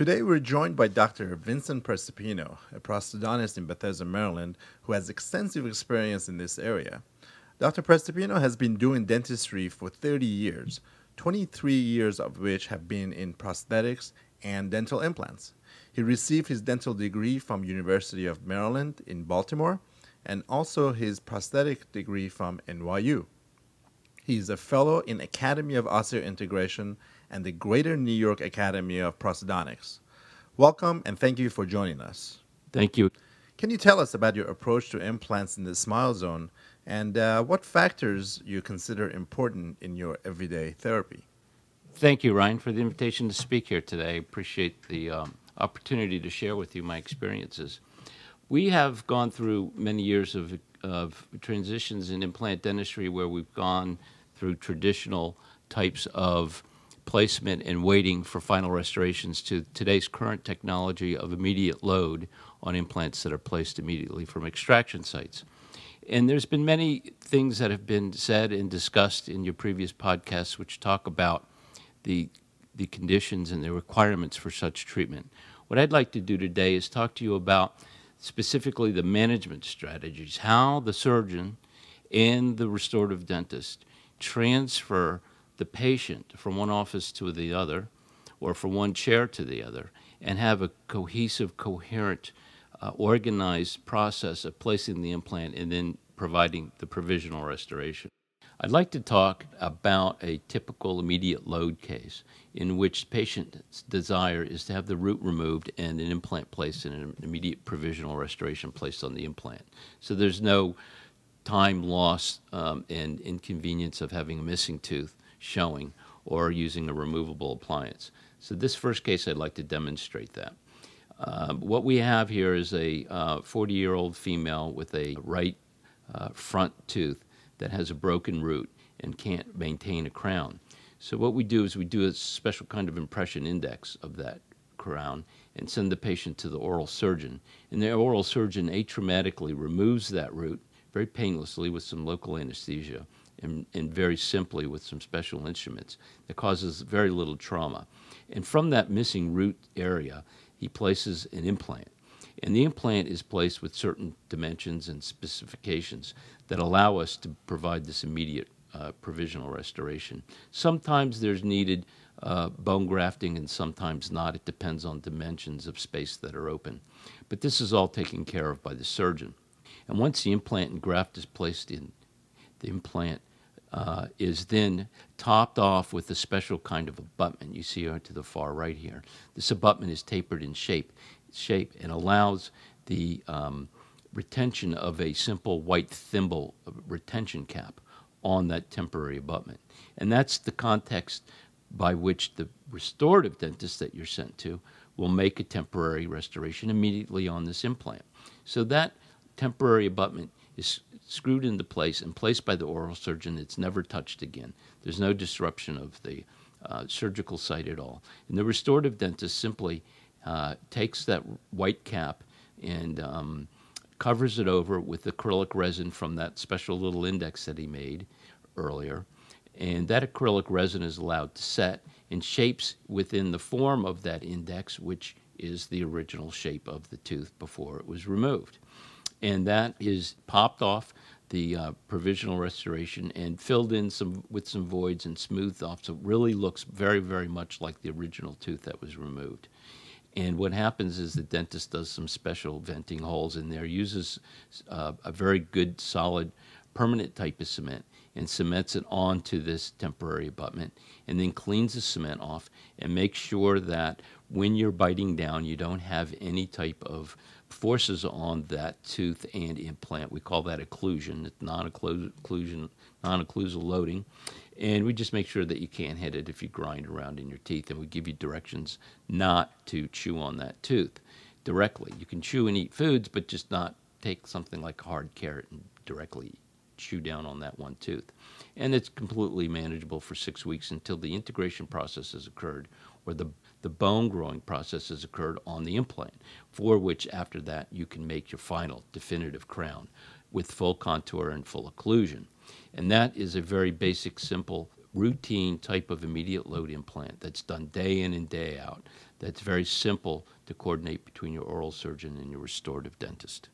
Today we're joined by Dr. Vincent Prestipino, a prosthodontist in Bethesda, Maryland, who has extensive experience in this area. Dr. Prestipino has been doing dentistry for 30 years, 23 years of which have been in prosthetics and dental implants. He received his dental degree from University of Maryland in Baltimore and also his prosthetic degree from NYU. He is a fellow in Academy of Osseointegration and the Greater New York Academy of Prosthodontics. Welcome and thank you for joining us. Thank you. Can you tell us about your approach to implants in the smile zone and what factors you consider important in your everyday therapy? Thank you, Ryan, for the invitation to speak here today. I appreciate the opportunity to share with you my experiences. We have gone through many years of transitions in implant dentistry where we've gone through traditional types of placement and waiting for final restorations to today's current technology of immediate load on implants that are placed immediately from extraction sites. And there's been many things that have been said and discussed in your previous podcasts which talk about the conditions and the requirements for such treatment. What I'd like to do today is talk to you about specifically the management strategies, how the surgeon and the restorative dentist transfer the patient from one office to the other or from one chair to the other and have a cohesive, coherent, organized process of placing the implant and then providing the provisional restoration. I'd like to talk about a typical immediate load case in which the patient's desire is to have the root removed and an implant placed and an immediate provisional restoration placed on the implant. So there's no time loss and inconvenience of having a missing tooth showing or using a removable appliance. So this first case, I'd like to demonstrate that. What we have here is a 40-year-old female with a right front tooth that has a broken root and can't maintain a crown. So what we do is we do a special kind of impression index of that crown and send the patient to the oral surgeon. And the oral surgeon atraumatically removes that root very painlessly with some local anesthesia and very simply with some special instruments that causes very little trauma. And from that missing root area, he places an implant. And the implant is placed with certain dimensions and specifications that allow us to provide this immediate provisional restoration. Sometimes there's needed bone grafting and sometimes not. It depends on dimensions of space that are open. But this is all taken care of by the surgeon. And once the implant and graft is placed in, the implant is then topped off with a special kind of abutment. You see to the far right here. This abutment is tapered in shape and allows the retention of a simple white thimble retention cap on that temporary abutment. And that's the context by which the restorative dentist that you're sent to will make a temporary restoration immediately on this implant. So that temporary abutment is screwed into place and placed by the oral surgeon. It's never touched again. There's no disruption of the surgical site at all. And the restorative dentist simply takes that white cap and covers it over with acrylic resin from that special little index that he made earlier. And that acrylic resin is allowed to set in shapes within the form of that index, which is the original shape of the tooth before it was removed. And that is popped off the provisional restoration and filled in with some voids and smoothed off, so it really looks very, very much like the original tooth that was removed. And what happens is the dentist does some special venting holes in there, uses a very good, solid, permanent type of cement and cements it onto this temporary abutment and then cleans the cement off and makes sure that when you're biting down, you don't have any type of forces on that tooth and implant. We call that occlusion. It's non-occlusal loading. And we just make sure that you can't hit it if you grind around in your teeth. And we give you directions not to chew on that tooth directly. You can chew and eat foods, but just not take something like a hard carrot and directly chew down on that one tooth. And it's completely manageable for 6 weeks until the integration process has occurred or the bone growing process has occurred on the implant, for which after that you can make your final definitive crown with full contour and full occlusion. And that is a very basic, simple routine type of immediate load implant that's done day in and day out, that's very simple to coordinate between your oral surgeon and your restorative dentist.